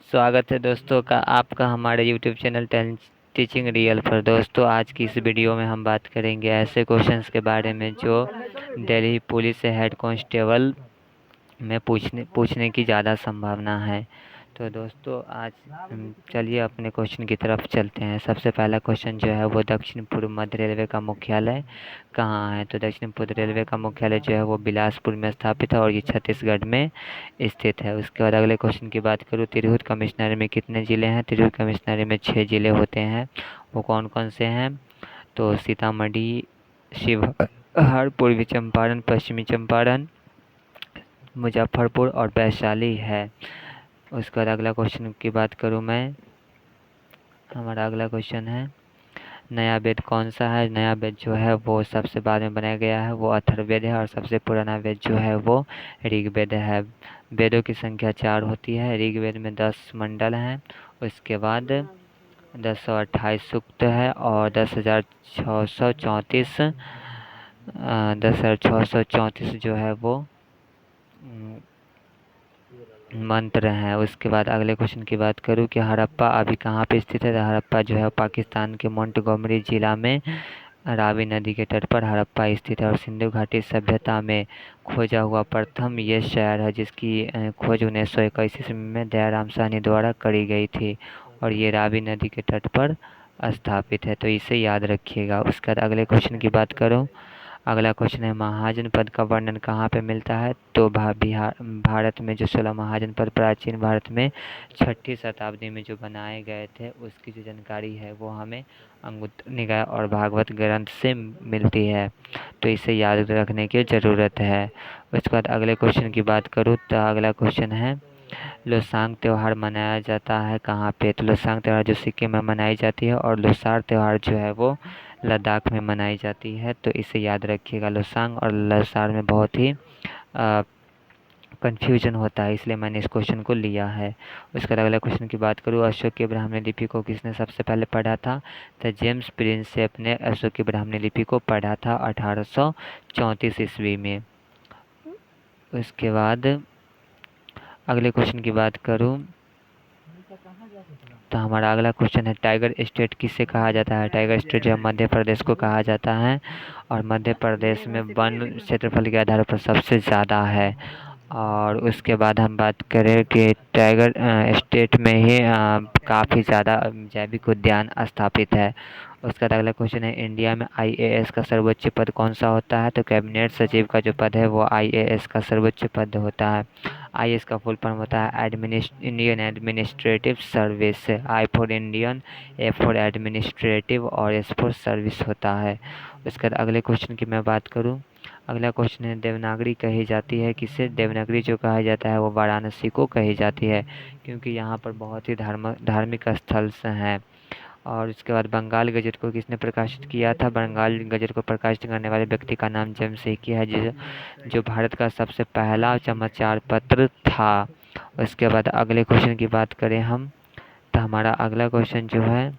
स्वागत है दोस्तों का आपका हमारे यूट्यूब चैनल टीचिंग रियल पर। दोस्तों, आज की इस वीडियो में हम बात करेंगे ऐसे क्वेश्चंस के बारे में जो दिल्ली पुलिस हेड कांस्टेबल में पूछने की ज़्यादा संभावना है। तो दोस्तों, आज चलिए अपने क्वेश्चन की तरफ चलते हैं। सबसे पहला क्वेश्चन जो है वो दक्षिण पूर्व मध्य रेलवे का मुख्यालय कहाँ है। तो दक्षिण पूर्व रेलवे का मुख्यालय जो है वो बिलासपुर में स्थापित है और ये छत्तीसगढ़ में स्थित है। उसके बाद अगले क्वेश्चन की बात करूँ, तिरहुत कमिश्नरी में कितने ज़िले हैं। तिरहुत कमिश्नरी में 6 ज़िले होते हैं। वो कौन कौन से हैं? तो सीतामढ़ी, शिवहर, पूर्वी चंपारण, पश्चिमी चंपारण, मुजफ्फरपुर और वैशाली है। उसके बाद अगला क्वेश्चन की बात करूँ मैं, हमारा अगला क्वेश्चन है नया वेद कौन सा है। नया वेद जो है वो सबसे बाद में बनाया गया है, वो अथर्ववेद है। और सबसे पुराना वेद जो है वो ऋग्वेद है। वेदों की संख्या 4 होती है। ऋग्वेद में 10 मंडल हैं। उसके बाद 1028 सूक्त है और 10,634 जो है वो मंत्र हैं। उसके बाद अगले क्वेश्चन की बात करूँ कि हड़प्पा अभी कहाँ पे स्थित है। तो हड़प्पा जो है पाकिस्तान के मोंटगोमरी जिला में रावी नदी के तट पर हड़प्पा स्थित है। और सिंधु घाटी सभ्यता में खोजा हुआ प्रथम ये शहर है जिसकी खोज 1921 ईस्वी में दयाराम साहनी द्वारा करी गई थी और ये रावी नदी के तट पर स्थापित है। तो इसे याद रखिएगा। उसके बाद अगले क्वेश्चन की बात करूँ, अगला क्वेश्चन है महाजनपद का वर्णन कहाँ पे मिलता है। तो भारत में जो 16 महाजनपद प्राचीन भारत में 6ठी शताब्दी में जो बनाए गए थे उसकी जो जानकारी है वो हमें अंगुत्तर निकाय और भागवत ग्रंथ से मिलती है। तो इसे याद रखने की ज़रूरत है। उसके बाद अगले क्वेश्चन की बात करूँ तो अगला क्वेश्चन है लोसांग त्यौहार मनाया जाता है कहाँ पे। तो लोसांग त्यौहार जो सिक्किम में मनाई जाती है और लोसार त्यौहार जो है वो लद्दाख में मनाई जाती है। तो इसे याद रखिएगा। लोसांग और लोसार में बहुत ही कन्फ्यूजन होता है, इसलिए मैंने इस क्वेश्चन को लिया है। उसके बाद अगला क्वेश्चन की बात करूँ, अशोक की ब्राह्मणी लिपि को किसने सबसे पहले पढ़ा था। तो जेम्स प्रिंसेप ने अशोक की ब्राह्मणी लिपि को पढ़ा था 1834 ईस्वी में। उसके बाद अगले क्वेश्चन की बात करूँ तो हमारा अगला क्वेश्चन है टाइगर स्टेट किसे कहा जाता है। टाइगर स्टेट जो है मध्य प्रदेश को कहा जाता है और मध्य प्रदेश में वन क्षेत्रफल के आधार पर सबसे ज़्यादा है। और उसके बाद हम बात करें कि टाइगर स्टेट में ही काफ़ी ज़्यादा जैविक उद्यान स्थापित है। उसका अगला क्वेश्चन है इंडिया में आईएएस का सर्वोच्च पद कौन सा होता है। तो कैबिनेट सचिव का जो पद है वो आईएएस का सर्वोच्च पद होता है। आईएएस का फुल फॉर्म होता है Indian administrative service. I for Indian, A for administrative और एस फॉर सर्विस होता है। उसके बाद अगले क्वेश्चन की मैं बात करूँ, अगला क्वेश्चन है देवनागरी कही जाती है किसे। देवनागरी जो कहा जाता है वो वाराणसी को कही जाती है क्योंकि यहाँ पर बहुत ही धार्मिक स्थल हैं। और उसके बाद बंगाल गजट को किसने प्रकाशित किया था। बंगाल गजट को प्रकाशित करने वाले व्यक्ति का नाम जमशेदजी है जो भारत का सबसे पहला समाचार पत्र था। उसके बाद अगले क्वेश्चन की बात करें हम तो हमारा अगला क्वेश्चन जो है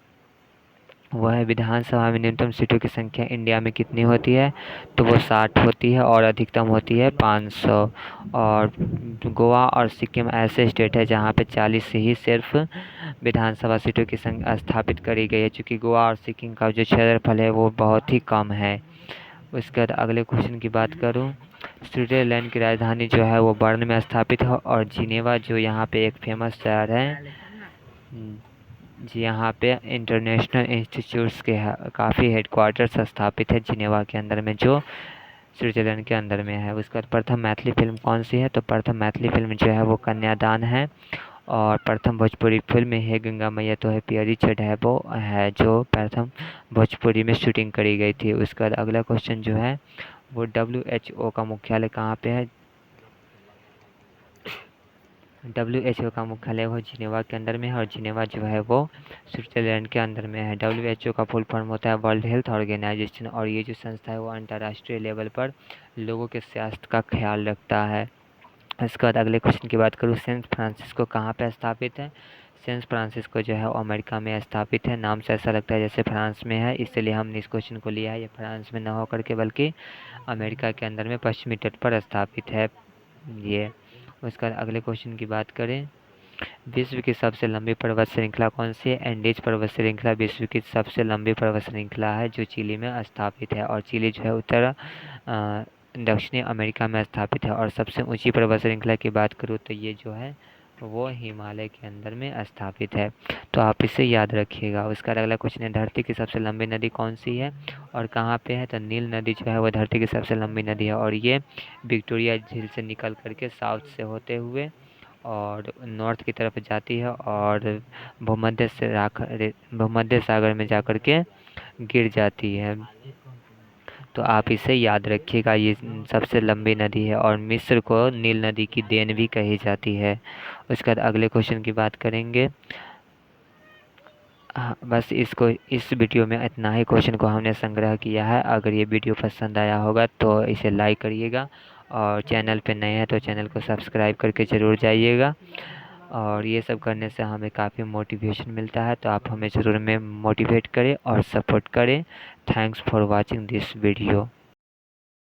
वह है विधानसभा में न्यूनतम सीटों की संख्या इंडिया में कितनी होती है। तो वो 60 होती है और अधिकतम होती है 500। और गोवा और सिक्किम ऐसे स्टेट है जहाँ पे 40 से ही सिर्फ विधानसभा सीटों की संख्या स्थापित करी गई है, क्योंकि गोवा और सिक्किम का जो क्षेत्रफल है वो बहुत ही कम है। उसके बाद अगले क्वेश्चन की बात करूँ, स्विट्जरलैंड की राजधानी जो है वो बर्न में स्थापित है और जिनेवा जो यहाँ पे एक फेमस शहर है जी, यहाँ पे इंटरनेशनल इंस्टीट्यूट्स के काफ़ी हेडक्वार्टर्स स्थापित है जिनेवा के अंदर में जो स्विट्जरलैंड के अंदर में है। उसके बाद प्रथम मैथिली फिल्म कौन सी है। तो प्रथम मैथिली फिल्म जो है वो कन्यादान है। और प्रथम भोजपुरी फिल्म हे गंगा मैया तो है प्यारी चढ़ैबो है जो प्रथम भोजपुरी में शूटिंग करी गई थी। उसके बाद अगला क्वेश्चन जो है वो WHO का मुख्यालय कहाँ पे है। WHO का मुख्यालय वो जिनेवा के अंदर में है और जिनेवा जो है वो स्विट्जरलैंड के अंदर में है। WHO का फुल फॉर्म होता है वर्ल्ड हेल्थ ऑर्गेनाइजेशन और ये जो संस्था है वो अंतर्राष्ट्रीय लेवल पर लोगों के स्वास्थ्य का ख्याल रखता है। इसके बाद अगले क्वेश्चन की बात करूँ, सेंट फ्रांसिस्को कहाँ पे स्थापित है। सेंट फ्रांसिस्को जो है वो अमेरिका में स्थापित है। नाम से ऐसा लगता है जैसे फ्रांस में है, इसलिए हमने इस क्वेश्चन को लिया है। ये फ्रांस में न होकर के बल्कि अमेरिका के अंदर में पश्चिमी तट पर स्थापित है ये। उसके बाद अगले क्वेश्चन की बात करें, विश्व की सबसे लंबी पर्वत श्रृंखला कौन सी है? एंडीज पर्वत श्रृंखला विश्व की सबसे लंबी पर्वत श्रृंखला है जो चिली में स्थापित है, और चिली जो है उत्तर दक्षिणी अमेरिका में स्थापित है। और सबसे ऊंची पर्वत श्रृंखला की बात करूँ तो ये जो है वो हिमालय के अंदर में स्थापित है, तो आप इसे याद रखिएगा। उसका अगला क्वेश्चन है, धरती की सबसे लंबी नदी कौन सी है और कहाँ पे है? तो नील नदी जो है वो धरती की सबसे लंबी नदी है, और ये विक्टोरिया झील से निकल करके साउथ से होते हुए और नॉर्थ की तरफ जाती है और भूमध्य सागर में जाकर के गिर जाती है। तो आप इसे याद रखिएगा, ये सबसे लंबी नदी है और मिस्र को नील नदी की देन भी कही जाती है। उसके बाद अगले क्वेश्चन की बात करेंगे। हाँ, बस इस वीडियो में इतना ही क्वेश्चन को हमने संग्रह किया है। अगर ये वीडियो पसंद आया होगा तो इसे लाइक करिएगा, और चैनल पे नए हैं तो चैनल को सब्सक्राइब करके ज़रूर जाइएगा। और ये सब करने से हमें काफ़ी मोटिवेशन मिलता है, तो आप हमें ज़रूर में मोटिवेट करें और सपोर्ट करें। Thanks for watching this video.